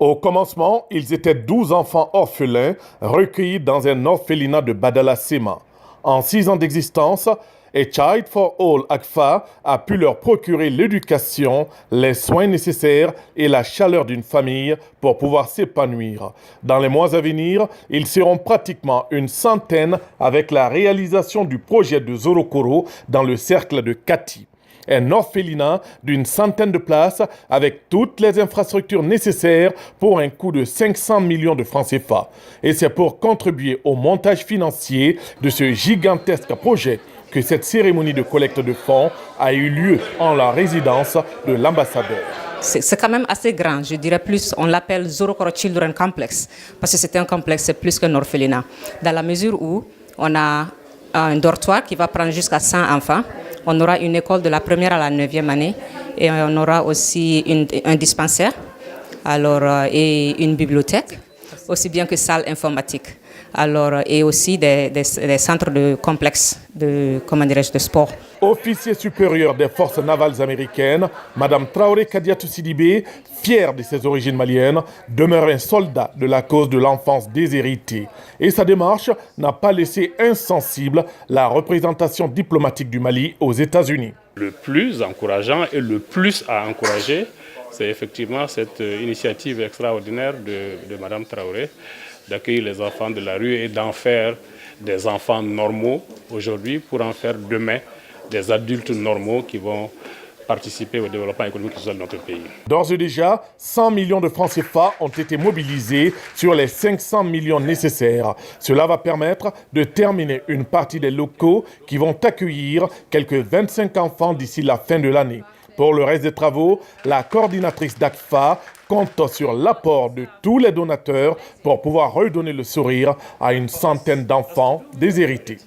Au commencement, ils étaient 12 enfants orphelins recueillis dans un orphelinat de Badala-Sema. En 6 ans d'existence, A Child for All ACFA a pu leur procurer l'éducation, les soins nécessaires et la chaleur d'une famille pour pouvoir s'épanouir. Dans les mois à venir, ils seront pratiquement une centaine avec la réalisation du projet de Zorokoro dans le cercle de Kati. Un orphelinat d'une centaine de places avec toutes les infrastructures nécessaires pour un coût de 500 millions de francs CFA. Et c'est pour contribuer au montage financier de ce gigantesque projet que cette cérémonie de collecte de fonds a eu lieu en la résidence de l'ambassadeur. C'est quand même assez grand, je dirais plus, on l'appelle Zorokoro Children Complex, parce que c'est un complexe, c'est plus qu'un orphelinat. Dans la mesure où on a un dortoir qui va prendre jusqu'à 100 enfants, on aura une école de la première à la 9e année et on aura aussi un dispensaire et une bibliothèque, aussi bien que salle informatique. Et aussi des centres de complexes de sport. Officier supérieur des forces navales américaines, Mme Traoré Kadiatou Sidibé, fière de ses origines maliennes, demeure un soldat de la cause de l'enfance déshéritée. Et sa démarche n'a pas laissé insensible la représentation diplomatique du Mali aux États-Unis. Le plus encourageant et le plus à encourager, c'est effectivement cette initiative extraordinaire de Mme Traoré, d'accueillir les enfants de la rue et d'en faire des enfants normaux aujourd'hui pour en faire demain des adultes normaux qui vont participer au développement économique et social de notre pays. D'ores et déjà, 100 millions de francs CFA ont été mobilisés sur les 500 millions nécessaires. Cela va permettre de terminer une partie des locaux qui vont accueillir quelques 25 enfants d'ici la fin de l'année. Pour le reste des travaux, la coordinatrice d'ACFA compte sur l'apport de tous les donateurs pour pouvoir redonner le sourire à une centaine d'enfants déshérités.